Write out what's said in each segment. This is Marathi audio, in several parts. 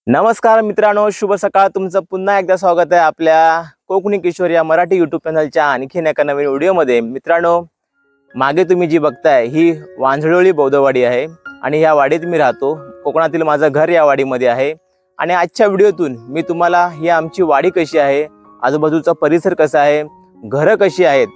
नमस्कार मित्रांनो, शुभ सकाळ. तुमचं पुन्हा एकदा स्वागत आहे आपल्या कोकणी किशोर या मराठी यूट्यूब चॅनलच्या आणखीन एका नवीन व्हिडिओमध्ये. मित्रांनो, मागे तुम्ही जी बघताय ही वांझळोळी बौद्धवाडी आहे आणि या वाडीत मी राहतो. कोकणातील माझं घर या वाडीमध्ये आहे आणि आजच्या व्हिडिओतून मी तुम्हाला ही आमची वाडी कशी आहे, आजूबाजूचा परिसर कसा आहे, घरं कशी आहेत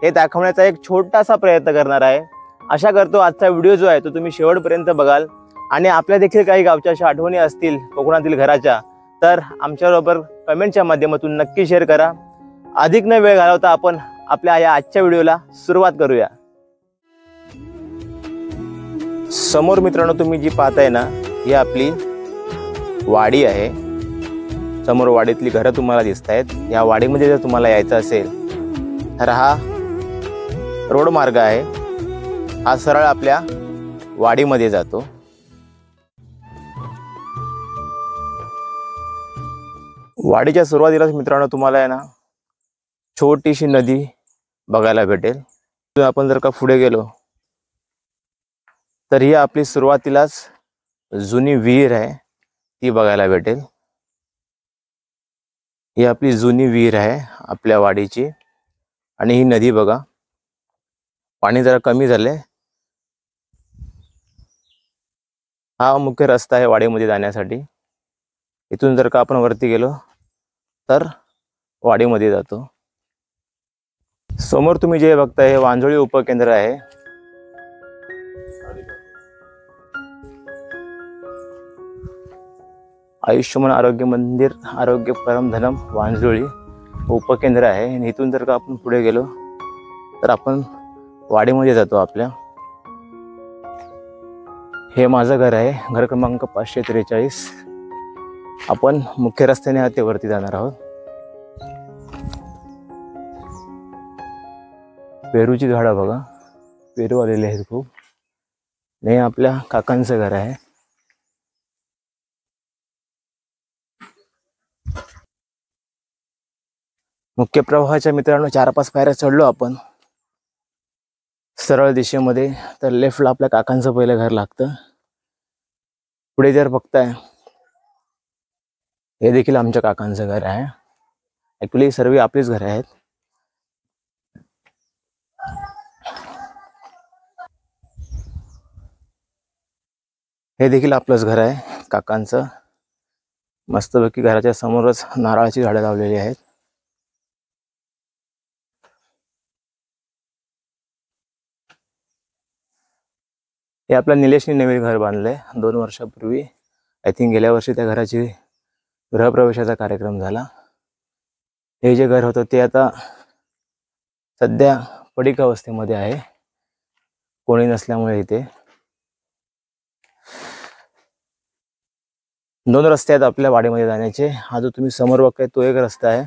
हे दाखवण्याचा एक छोटासा प्रयत्न करणार आहे. आशा करतो आजचा व्हिडिओ जो आहे तो तुम्ही शेवटपर्यंत बघाल आणि आपल्या देखील काही गावच्या अशा आठवणी असतील कोकणातील घराच्या, तर आमच्याबरोबर कमेंटच्या माध्यमातून नक्की शेअर करा. अधिक न वेळ घालवता आपण आपल्या या आजच्या व्हिडिओला सुरुवात करूया. समोर मित्रांनो तुम्ही जी पाहताय ना, ही आपली वाडी आहे. समोर वाडीतली घरं तुम्हाला दिसत आहेत. या वाडीमध्ये जर तुम्हाला यायचं असेल तर हा रोड मार्ग आहे. हा सरळ आपल्या वाडीमध्ये जातो. वाडीच्या सुरुवातीलाच मित्रांनो तुम्हाला आहे ना छोटीशी नदी बघायला भेटेल. आपण जर का पुढे गेलो तर ही आपली सुरुवातीलाच जुनी विहीर आहे, ती बघायला भेटेल. ही आपली जुनी विहीर आहे आपल्या वाडीची आणि ही नदी बघा, पाणी जरा कमी झाले. हा मुख्य रस्ता आहे वाडीमध्ये जाण्यासाठी. इथून जर का आपण वरती गेलो तर वाडीमध्ये जातो. समोर तुम्ही जे बघताय हे वांझोळी उपकेंद्र आहे. आयुष्यमान आरोग्य मंदिर आरोग्य परमधनम वांझोळी उपकेंद्र आहे. आणि इथून जर का आपण पुढे गेलो तर आपण वाडीमध्ये जातो आपल्या. हे माझं घर आहे, घर क्रमांक 543. आपण मुख्य रस्त्याने ते वरती जाणार आहोत. पेरूची झाडं बघा, पेरू आलेले आहेत खूप. हे आपल्या काकांचं घर आहे. मुख्य प्रवाहाच्या मित्रांनो 4-5 पायऱ्या चढलो आपण सरळ दिशेमध्ये तर लेफ्टला आपल्या काकांचं पहिलं घर लागतं. पुढे जर बघताय हे देखील आमच्या काकांचं घर आहे. ऍक्च्युली सर्व आपलीच घरे आहेत. हे देखील आपलंच घर आहे काकांचं. मस्तपैकी घराच्या समोरच नारळाची झाडं लावलेली आहेत. हे आपल्या निलेशने नवीन घर बांधलंय 2 वर्षापूर्वी. आय थिंक गेल्या वर्षी त्या घराची गृहप्रवेशाचा कार्यक्रम झाला. हे जे घर होतं ते आता सध्या पडीक अवस्थेमध्ये आहे, कोणी नसल्यामुळे. इथे 2 रस्ते आहेत आपल्या वाडीमध्ये जाण्याचे. हा जो तुम्ही समोर बघताय तो एक रस्ता आहे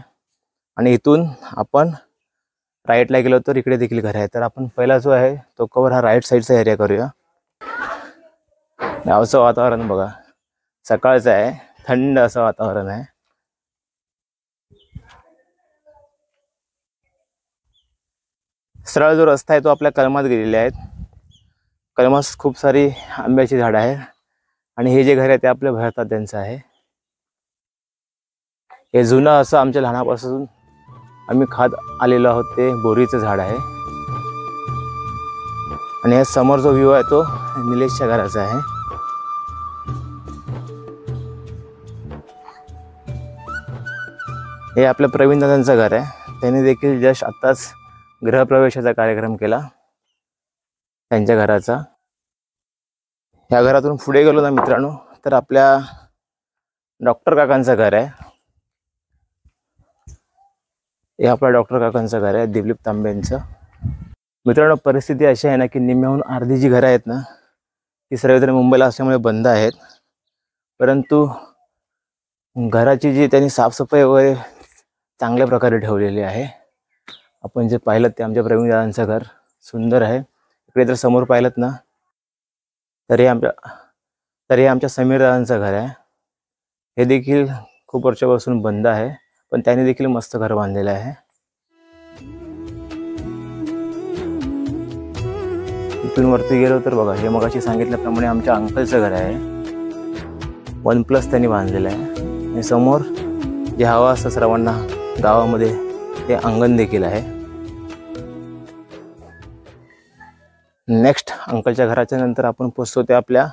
आणि इथून आपण राईटला गेलो तर इकडे देखील घर आहे. तर आपण पहिला जो आहे तो कवर हा राईट साईडचा एरिया करूया. गावचं वातावरण बघा, सकाळचं आहे, थंड असं वातावरण आहे. सरळ जो रस्ता आहे तो आपल्या कलमात गेलेले आहेत. कलमात खूप सारी आंब्याची झाडं आहेत आणि हे जे घर आहे ते आपल्या भरतात त्यांचं आहे. हे जुनं असं आमच्या लहानापासून आम्ही खात आलेलो आहोत ते बोरीचं झाड आहे. आणि हे समोर जो व्ह्यू आहे तो निलेशच्या घराचा आहे. हे आपल्या प्रवीण दादांचं घर आहे. त्यांनी देखील जस्ट आत्ताच गृहप्रवेशाचा कार्यक्रम केला त्यांच्या घराचा. या घरातून पुढे गेलो ना मित्रांनो तर आपल्या डॉक्टर काकांचं घर आहे. हे आपल्या डॉक्टर काकांचं घर आहे, दिलीप तांबेंचं. मित्रांनो, परिस्थिती अशी आहे ना की निम्म्याहून अर्धी जी घरं आहेत ना ती सर्वत्र मुंबईला असल्यामुळे बंद आहेत. परंतु घराची जी त्यांनी साफसफाई वगैरे चांगल्या प्रकारे ठेवलेली आहे. आपण जे पाहिलं ते आमच्या प्रवीण दादांचं घर सुंदर आहे. इकडे जर समोर पाहिलं ना तर हे आमच्या समीर दादांचं घर आहे. हे देखील खूप वर्षापासून बंद आहे, पण त्यांनी देखील मस्त घर बांधलेलं आहे. इथून वरती गेलो तर बघा, हे मगाशी सांगितल्याप्रमाणे आमच्या अंकलचं घर आहे. OnePlus त्यांनी बांधलेलं आहे आणि समोर जे हवा असतं सर्वांना गावामध्ये ते अंगण देखील आहे. नेक्स्ट अंकलच्या घराच्या नंतर आपण पोहोचतो ते आपल्या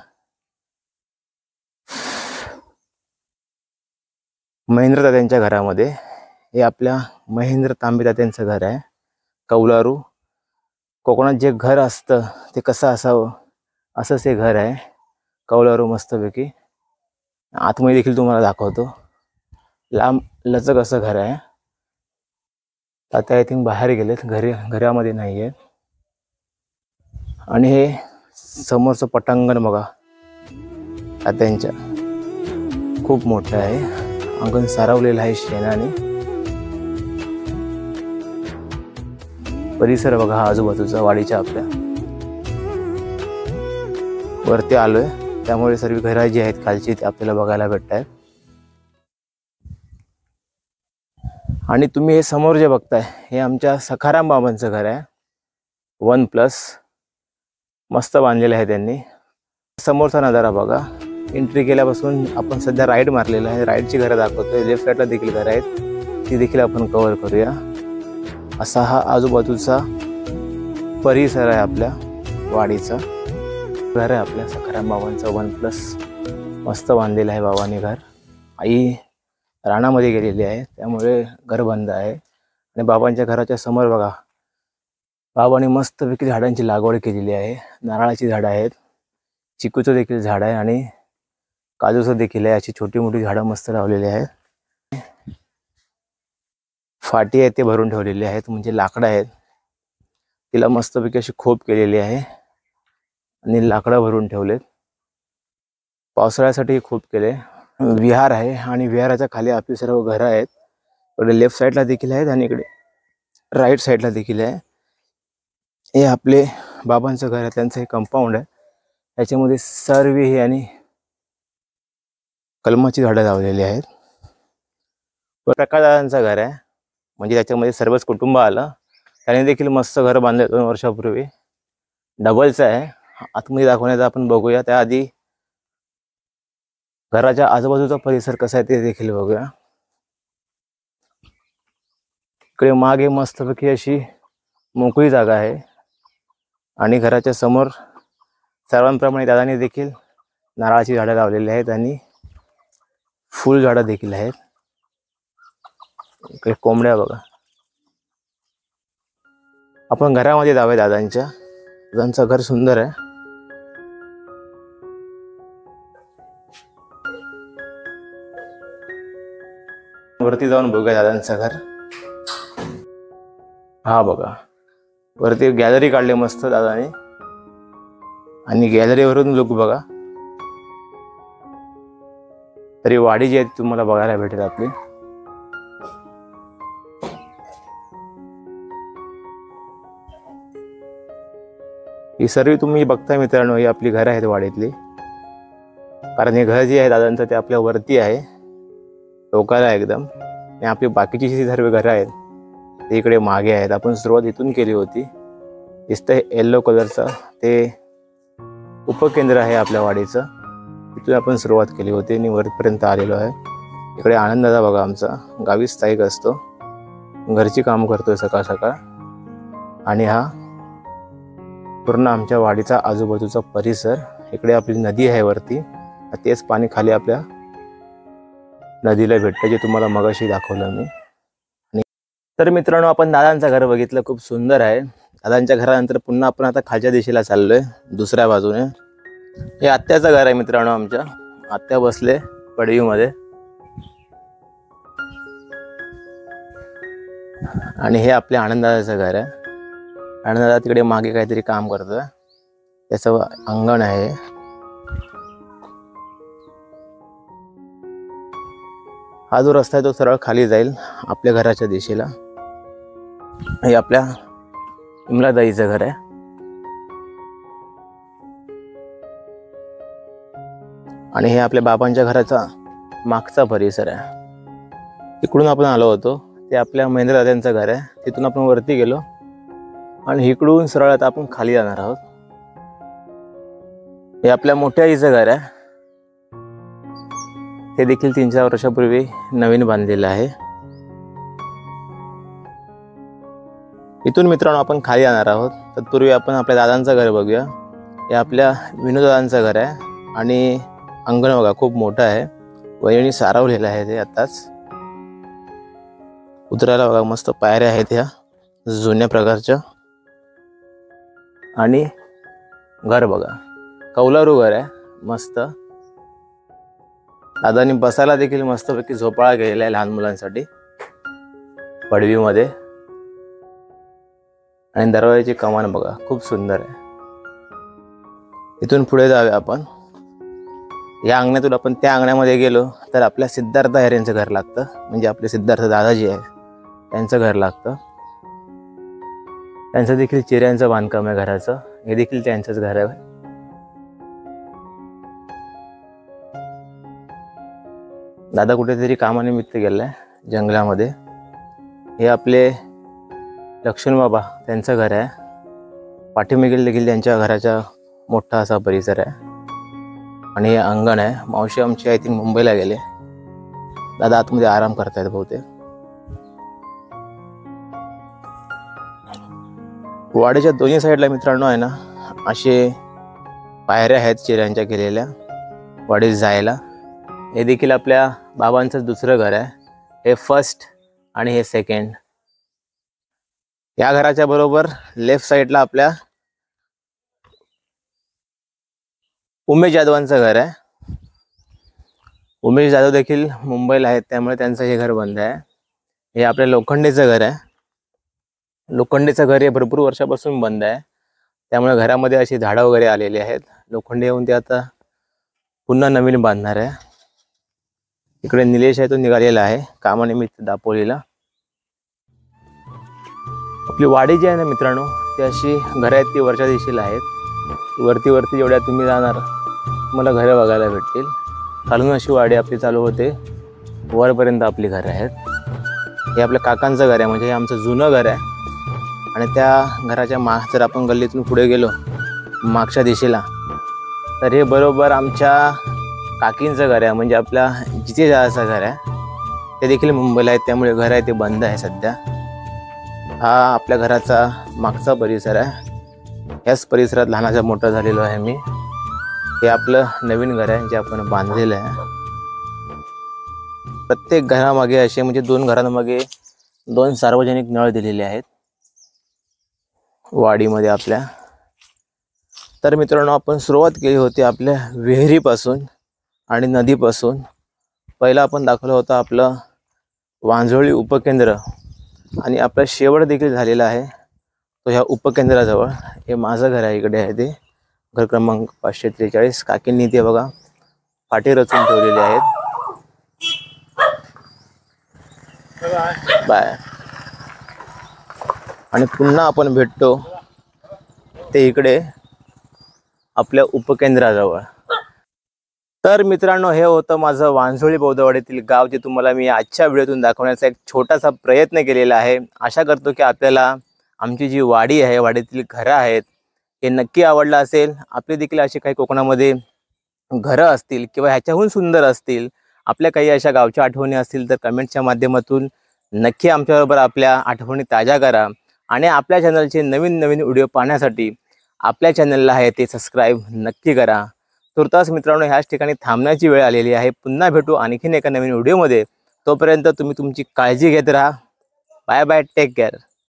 महेंद्र तात्यांच्या घरामध्ये. हे आपल्या महेंद्र तांबे तात्यांचं घर आहे. कौलारू कोकणात जे घर असतं ते कसं असावं असंच हे घर आहे. कौलारू मस्तपैकी. आतमध्ये देखील तुम्हाला दाखवतो. लांब लचक असं घर आहे. आता आय थिंक बाहेर गेलेत, घरामध्ये नाही आहेत. आणि हे समोरचं पटांगण बघा तात्यांच्या, खूप मोठं आहे. अंगण सारवलेलं आहे शेणाने. परिसर बघा हा आजूबाजूचा वाडीच्या. आपल्या वरती आलोय त्यामुळे सर्व घरं जी आहेत खालची ते आपल्याला बघायला भेटत आहेत. आणि तुम्ही हे समोर जे बघताय हे आमच्या सखाराम बाबांचं घर आहे. OnePlus मस्त बांधलेलं आहे त्यांनी. समोरचा नजारा बघा. एंट्री केल्यापासून आपण सध्या राईड मारलेला आहे. राईडची घरं दाखवतोय. लेफ्ट साईडला देखील घरं आहेत, ती देखील आपण कव्हर करूया. असा हा आजूबाजूचा परिसर आहे आपल्या वाडीचा. घर आहे आपल्या सखाराम बाबांचं OnePlus. मस्त बांधलेलं आहे बाबांनी घर. आई रानामध्ये गेलेली आहे त्यामुळे घर बंद आहे. आणि बाबांच्या घराच्या समोर बघा बाबांनी मस्तपैकी झाडांची लागवड केलेली आहे. नारळाची झाडं आहेत, चिकूचं देखील झाड आहे आणि काजूचं देखील आहे. अशी छोटी मोठी झाडं मस्त लावलेली आहेत. फाटी आहे ते भरून ठेवलेली आहेत, म्हणजे लाकडं आहेत. तिला मस्तपैकी अशी खोप केलेली आहे आणि लाकडं भरून ठेवलेत. पावसाळ्यासाठी खोप केले. विहार आहे आणि विहाराच्या खाली आपली सर्व घरं आहेत. इकडे लेफ्ट साईडला देखील आहेत आणि इकडे राईट साईडला देखील आहे. हे आपले बाबांचं घर आहे, त्यांचं हे कंपाऊंड आहे. याच्यामध्ये सर्व हे आणि कलमाची झाडं लावलेली आहेत. प्रकाश दादांचं घर आहे, म्हणजे त्याच्यामध्ये सर्वच कुटुंब आलं. त्याने देखील मस्त घर बांधले 2 वर्षापूर्वी. डबलचं आहे. आतमध्ये दाखवण्याचा आपण बघूया. त्याआधी घराच्या आजूबाजूचा परिसर कसा आहे ते देखील बघूया. इकडे मागे मस्तपैकी अशी मोकळी जागा आहे आणि घराच्या समोर सर्वांप्रमाणे दादांनी देखील नारळाची झाडं लावलेली आहेत आणि फुल झाडं देखील आहेत. इकडे कोंबड्या बघा. आपण घरामध्ये जाऊया दादांच्या. दादांचं घर सुंदर आहे. वरती जाऊन बघूया दादांचं घर. हा बघा वरती गॅलरी काढली मस्त दादाने आणि गॅलरीवरून लुक बघा. तरी वाडी जी आहे तुम्हाला बघायला भेटेल आपली. ही सर्व तुम्ही बघताय मित्रांनो, ही आपली घरं आहेत वाडीतली. कारण हे घर जे आहे दादांचं ते आपल्या वरती आहे, टोकाला एकदम. आणि आपली बाकीची जी सर्व घरं आहेत ते इकडे मागे आहेत. आपण सुरुवात इथून केली होती. दिसतं येल्लो कलरचं ते उपकेंद्र आहे आपल्या वाडीचं. तिथून आपण सुरुवात केली होती आणि वरपर्यंत आलेलो आहे. इकडे आनंदाचा बघा आमचा गावी स्थायिक असतो, घरची कामं करतोय सकाळ सकाळ. आणि हा पूर्ण आमच्या वाडीचा आजूबाजूचा परिसर. इकडे आपली नदी आहे वरती, तेच पाणी खाली आपल्या नदीला भेटतं, जे तुम्हाला मगाशी दाखवलं मी. तर मित्रांनो आपण दादांचं घर बघितलं, खूप सुंदर आहे. दादांच्या घरानंतर पुन्हा आपण आता खालच्या दिशेला चाललोय, दुसऱ्या बाजूने. हे आत्याचं घर आहे मित्रांनो आमच्या. आत्या बसले पडवीमध्ये आणि हे आपल्या आनंदाचं घर आहे. आनंदादा तिकडे मागे काहीतरी काम करतोय, त्याचं अंगण आहे. हा जो रस्ता आहे तो सरळ खाली जाईल आपल्या घराच्या दिशेला. हे आपल्या इमलादाईचं घर आहे. आणि हे आपल्या बाबांच्या घराचा मागचा परिसर आहे. इकडून आपण आलो होतो ते आपल्या महेंद्र दादांचं घर आहे. तिथून आपण वरती गेलो आणि इकडून सरळ आता आपण खाली जाणार आहोत. हे आपल्या मोठ्या आईचं घर आहे. हे देखील 3-4 वर्षापूर्वी नवीन बांधलेलं आहे. इथून मित्रांनो आपण खाली जाणार आहोत. तत्पूर्वी आपण आपल्या दादांचं घर बघूया. हे आपल्या विनोद दादांचं घर आहे आणि अंगण बघा खूप मोठं आहे. वहिनी सारवलेलं आहे ते आताच. उतरायला बघा मस्त पायऱ्या आहेत ह्या जुन्या प्रकारच्या. आणि घर बघा कौलारू घर आहे मस्त. दादांनी बसायला देखील मस्तपैकी झोपाळा केलेला आहे लहान मुलांसाठी पडवीमध्ये. आणि दरवाजाची कमान बघा खूप सुंदर आहे. इथून पुढे जाऊया आपण. या अंगणातून आपण त्या अंगणामध्ये गेलो तर आपल्या सिद्धार्थ यांचं घर लागतं. म्हणजे आपले सिद्धार्थ दादाजी आहे त्यांचं घर लागतं. त्यांचं देखील चिऱ्यांचं बांधकाम आहे घराचं. हे देखील त्यांचंच घर आहे. दादा कुठेतरी कामानिमित्त गेलाय जंगलामध्ये. हे आपले लक्ष्मण बाबा त्यांचं घर आहे. पाठीमागे देखील त्यांच्या घराचा मोठा असा परिसर आहे. आणि हे अंगण आहे. मावशी आमची आय थिंक मुंबईला गेले. दादा आतमध्ये आराम करतायत बहुतेक. वाडीच्या दोन्ही साईडला मित्रांनो आहे ना असे पायऱ्या आहेत चिऱ्यांच्या केलेल्या वाडीत जायला. हे देखील आपल्या बाबांचं दुसरं घर आहे. हे फर्स्ट आणि हे सेकंड. या घराच्या बरोबर लेफ्ट साईडला आपल्या उमेश जाधवांचं घर आहे. उमेश जाधव देखील मुंबईला आहेत त्यामुळे त्यांचं हे घर बंद आहे. हे आपल्या लोखंडेचं घर आहे. लोखंडेचं घर हे भरपूर वर्षापासून बंद आहे त्यामुळे घरामध्ये अशी झाडं वगैरे आलेली आहेत. लोखंडे येऊन ते आता पुन्हा नवीन बांधणार आहे. इकडे निलेश आहे तो निघालेला आहे कामानिमित्त दापोलीला. आपली वाडी जी आहे ना मित्रांनो ती अशी घरं आहेत ती वरच्या दिशेला आहेत. वरती जेवढ्या तुम्ही जाणार मला घरं बघायला भेटतील. खालून अशी वाडी आपली चालू होते वरपर्यंत आपली घरं आहेत. हे आपल्या काकांचं घर आहे म्हणजे हे आमचं जुनं घर आहे. आणि त्या घराच्या जर आपण गल्लीतून पुढे गेलो मागच्या दिशेला तर हे बरोबर आमच्या काकींचं घर आहे. म्हणजे आपल्या जिथे जायचं घर आहे ते देखील मुंबईला आहे त्यामुळे घर आहे ते बंद आहे सध्या. हा आपल्या घराचा मागचा परिसर आहे. याच परिसरात लहानाचा मोठा झालेलो आहे मी. हे आपलं नवीन घर आहे जे आपण बांधलेलं आहे. प्रत्येक घरामागे असे म्हणजे 2 घरांमागे 2 सार्वजनिक नळ दिलेले आहेत वाडीमध्ये आपल्या. तर मित्रांनो आपण सुरुवात केली होती आपल्या विहिरीपासून आणि नदीपासून. पहिला आपण दाखवलं होतं आपलं वांझोळी उपकेंद्र आणि आपला शेवट देखील झालेला आहे तो ह्या उपकेंद्राजवळ. हे माझं घर आहे इकडे आहे ते घर क्रमांक 543. काकींनी ते बघा पाटी रचून ठेवलेले आहेत. बाय. आणि पुन्हा आपण भेटतो ते इकडे आपल्या उपकेंद्राजवळ. तर मित्रांनो हे होतं माझं वांझोळी बौद्धवाडीतील गाव जे तुम्हाला मी आजच्या व्हिडिओतून दाखवण्याचा एक छोटासा प्रयत्न केलेला आहे. आशा करतो की आपल्याला आमची जी वाडी आहे वाडीतील घरं आहेत हे नक्की आवडलं असेल. आपले देखील असे काही कोकणामध्ये घरं असतील किंवा ह्याच्याहून सुंदर असतील आपल्या काही अशा गावच्या आठवणी असतील तर कमेंटच्या माध्यमातून नक्की आमच्याबरोबर आपल्या आठवणी ताज्या करा. आणि आपल्या चॅनलचे नवीन व्हिडिओ पाहण्यासाठी आपल्या चॅनलला आहे ते सबस्क्राईब नक्की करा. तुर्तास मित्रांनो ह्याच ठिकाणी थांबण्याची वेळ आलेली आहे. पुन्हा भेटू आणखीन एका नवीन व्हिडिओमध्ये. तोपर्यंत तुम्ही तुमची काळजी घेत राहा. Bye bye. Take care.